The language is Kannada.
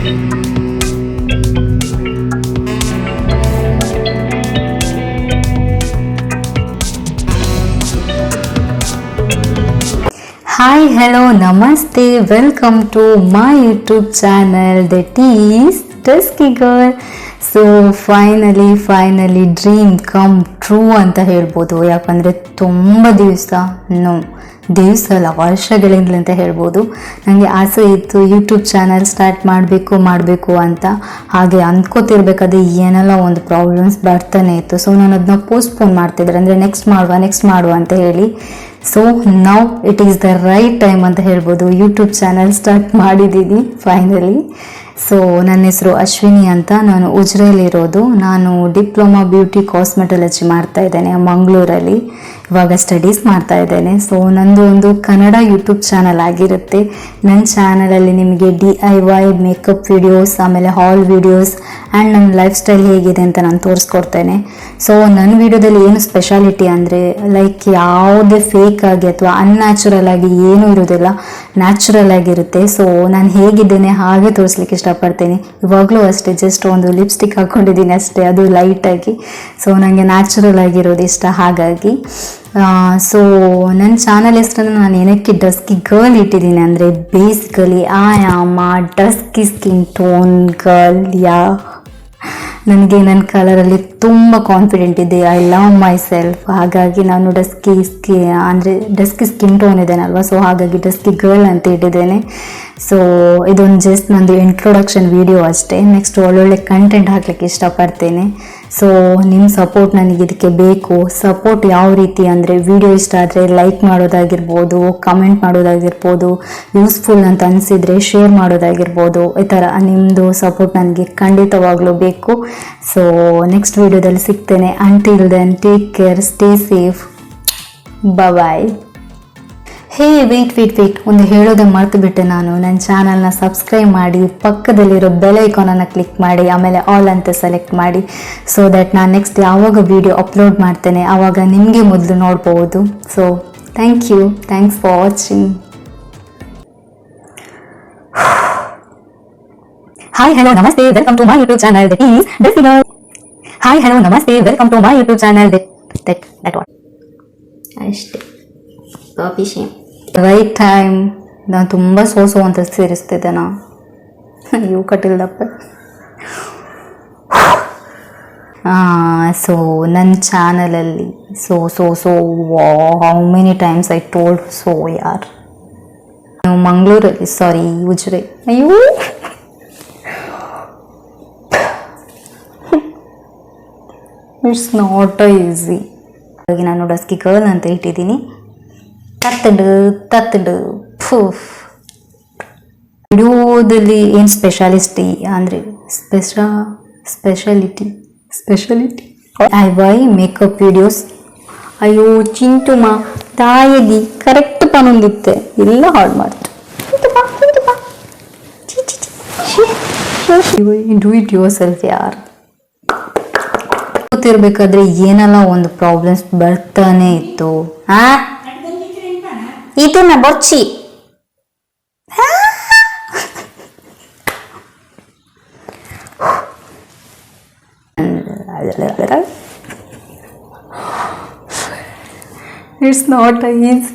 Hi, hello, namaste, welcome to my YouTube channel that is Dusky Girl. So finally dream come true ಅಂತ ಹೇಳ್ಬೋದು. ಯಾಕಂದರೆ ತುಂಬ ದಿವಸ ಅಲ್ಲ ವರ್ಷಗಳಿಂದ ಅಂತ ಹೇಳ್ಬೋದು ನನಗೆ ಆಸೆ ಇತ್ತು ಯೂಟ್ಯೂಬ್ ಚಾನಲ್ ಸ್ಟಾರ್ಟ್ ಮಾಡಬೇಕು ಅಂತ. ಹಾಗೆ ಅಂದ್ಕೋತಿರ್ಬೇಕಾದ್ರೆ ಏನೆಲ್ಲ ಒಂದು ಪ್ರಾಬ್ಲಮ್ಸ್ ಬರ್ತಾನೆ ಇತ್ತು. ಸೊ ನಾನು ಅದನ್ನ ಪೋಸ್ಟ್ಪೋನ್ ಮಾಡ್ತಿದ್ದೆ, ಅಂದರೆ ನೆಕ್ಸ್ಟ್ ಮಾಡುವ ಅಂತ ಹೇಳಿ. So now it is the right time ಅಂತ ಹೇಳ್ಬೋದು. ಯೂಟ್ಯೂಬ್ ಚಾನಲ್ ಸ್ಟಾರ್ಟ್ ಮಾಡಿದ್ದೀನಿ ಫೈನಲಿ. ಸೊ ನನ್ನ ಹೆಸರು ಅಶ್ವಿನಿ ಅಂತ, ನಾನು ಉಜ್ರೆಯಲ್ಲಿರೋದು. ನಾನು ಡಿಪ್ಲೊಮಾ ಬ್ಯೂಟಿ ಕಾಸ್ಮೆಟಾಲಜಿ ಮಾಡ್ತಾ ಇದ್ದೇನೆ ಮಂಗಳೂರಲ್ಲಿ. ಇವಾಗ ಸ್ಟಡೀಸ್ ಮಾಡ್ತಾ ಇದ್ದೇನೆ. ಸೊ ನಂದು ಒಂದು ಕನ್ನಡ ಯೂಟ್ಯೂಬ್ ಚಾನಲ್ ಆಗಿರುತ್ತೆ. ನನ್ನ ಚಾನಲಲ್ಲಿ ನಿಮಗೆ DIY ಮೇಕಪ್ ವಿಡಿಯೋಸ್, ಆಮೇಲೆ ಹಾಲ್ ವಿಡಿಯೋಸ್ ಆ್ಯಂಡ್ ನನ್ನ ಲೈಫ್ ಸ್ಟೈಲ್ ಹೇಗಿದೆ ಅಂತ ನಾನು ತೋರಿಸ್ಕೊಡ್ತೇನೆ. ಸೊ ನನ್ನ ವಿಡಿಯೋದಲ್ಲಿ ಏನು ಸ್ಪೆಷಾಲಿಟಿ ಅಂದರೆ ಲೈಕ್ ಯಾವುದೇ ಫೇಕ್ ಆಗಿ ಅಥವಾ ಅನ್ಯಾಚುರಲ್ ಆಗಿ ಏನೂ ಇರೋದಿಲ್ಲ, ನ್ಯಾಚುರಲ್ ಆಗಿರುತ್ತೆ. ಸೊ ನಾನು ಹೇಗಿದ್ದೇನೆ ಹಾಗೆ ತೋರಿಸ್ಲಿಕ್ಕೆ ಇಷ್ಟಪಡ್ತೀನಿ. ಇವಾಗಲೂ ಅಷ್ಟೇ, ಜಸ್ಟ್ ಒಂದು ಲಿಪ್ಸ್ಟಿಕ್ ಹಾಕ್ಕೊಂಡಿದ್ದೀನಿ ಅಷ್ಟೇ, ಅದು ಲೈಟಾಗಿ. ಸೊ ನನಗೆ ನ್ಯಾಚುರಲ್ ಆಗಿರೋದು ಇಷ್ಟ, ಹಾಗಾಗಿ. ಸೊ ನನ್ನ ಚಾನಲ್ ಹೆಸರನ್ನು ನಾನು ಏನಕ್ಕೆ ಡಸ್ಕಿ ಗರ್ಲ್ ಇಟ್ಟಿದ್ದೀನಿ ಅಂದರೆ ಬೇಸಿಕಲಿ ಐ ಆಮ್ ಆ ಡಸ್ಕಿ ಸ್ಕಿನ್ ಟೋನ್ ಗರ್ಲ್. ನನಗೆ ನನ್ನ ಕಲರಲ್ಲಿ ತುಂಬ ಕಾನ್ಫಿಡೆಂಟ್ ಇದೆ. I love my self. ಹಾಗಾಗಿ ನಾನು ಡಸ್ಕಿ ಸ್ಕಿನ್ ಟೋನ್ ಇದ್ದೇನಲ್ವ, ಸೊ ಹಾಗಾಗಿ ಡಸ್ಕಿ ಗರ್ಲ್ ಅಂತ ಇಟ್ಟಿದ್ದೇನೆ. ಸೊ ಇದೊಂದು ಜಸ್ಟ್ ನಂದು ಇಂಟ್ರೊಡಕ್ಷನ್ ವಿಡಿಯೋ ಅಷ್ಟೇ. ನೆಕ್ಸ್ಟ್ ಒಳ್ಳೊಳ್ಳೆ ಕಂಟೆಂಟ್ ಹಾಕ್ಲಿಕ್ಕೆ ಇಷ್ಟಪಡ್ತೇನೆ. ಸೊ ನಿಮ್ಮ ಸಪೋರ್ಟ್ ನನಗೆ ಇದಕ್ಕೆ ಬೇಕು. ಸಪೋರ್ಟ್ ಯಾವ ರೀತಿ ಅಂದರೆ ವಿಡಿಯೋ ಇಷ್ಟ ಆದರೆ ಲೈಕ್ ಮಾಡೋದಾಗಿರ್ಬೋದು, ಕಮೆಂಟ್ ಮಾಡೋದಾಗಿರ್ಬೋದು, ಯೂಸ್ಫುಲ್ ಅಂತ ಅನಿಸಿದರೆ ಶೇರ್ ಮಾಡೋದಾಗಿರ್ಬೋದು. ಈ ಥರ ನಿಮ್ಮದು ಸಪೋರ್ಟ್ ನನಗೆ ಖಂಡಿತವಾಗ್ಲೂ ಬೇಕು. ಸೊ ನೆಕ್ಸ್ಟ್ ವಿಡಿಯೋದಲ್ಲಿ ಸಿಗ್ತೇನೆ. Until then take care, stay safe, bye. Hey wait ಒಂದು ಹೇಳೋದೇ ಮರ್ತು ಬಿಟ್ಟೆ ನಾನು. ನನ್ನ ಚಾನಲ್ನ ಸಬ್ಸ್ಕ್ರೈಬ್ ಮಾಡಿ, ಪಕ್ಕದಲ್ಲಿರೋ ಬೆಲ್ ಐಕಾನನ್ನು ಕ್ಲಿಕ್ ಮಾಡಿ, ಆಮೇಲೆ ಆಲ್ ಅಂತ ಸೆಲೆಕ್ಟ್ ಮಾಡಿ. ಸೊ ದಟ್ ನಾನು ನೆಕ್ಸ್ಟ್ ಯಾವಾಗ ವಿಡಿಯೋ ಅಪ್ಲೋಡ್ ಮಾಡ್ತೇನೆ ಆವಾಗ ನಿಮಗೆ ಮೊದಲು ನೋಡ್ಬೋದು. So thanks for watching. Hi hello ನಮಸ್ತೆ, welcome to my YouTube channel that is dusky girl. Hi hello ನಮಸ್ತೆ, welcome to my YouTube channel that what ಅಷ್ಟೇ. Copy right time. ನಾನು ತುಂಬ ಸೋಸೋ ಅಂತ ಸೇರಿಸ್ತಿದ್ದೆ ಇವು ಕಟ್ಟಿಲ್ದಪ್ಪ. ಸೊ ನನ್ನ ಚಾನಲಲ್ಲಿ how many times I told so ಯಾರ್. ಮಂಗಳೂರಲ್ಲಿ, ಸಾರಿ ಉಜ್ರೆ. ಅಯ್ಯೋ ಇಟ್ಸ್ ನಾಟ್ ಈಸಿ. ಹಾಗಾಗಿ ನಾನು ಡಸ್ಕಿ ಗರ್ಲ್ ಅಂತ ಇಟ್ಟಿದ್ದೀನಿ. ತತ್ತಂಡು ವಿಡಿಯೋದಲ್ಲಿ ಏನು ಸ್ಪೆಷಾಲಿಟಿ ಅಂದರೆ ಸ್ಪೆಷಾಲಿಟಿ DIY ಮೇಕಪ್ ವಿಡಿಯೋಸ್. ಅಯ್ಯೋ ಚಿಂಟುಮ ತಾಯಿದಿ ಕರೆಕ್ಟ್ ಪನೊಂದಿತ್ತೆ ಎಲ್ಲ ಹಾಳು ಮಾಡ್ತು. ಡೂ ಇಟ್ ಯುವರ್ ಸೆಲ್ಫ್ ಯಾರ್. ಗೊತ್ತಿರ್ಬೇಕಾದ್ರೆ ಏನೆಲ್ಲ ಒಂದು ಪ್ರಾಬ್ಲಮ್ಸ್ ಬರ್ತಾನೆ ಇತ್ತು. ಇದನ್ನ ಬೊಚ್ಚಿ ಇಟ್ಸ್ ನಾಟ್ ಈಸಿ.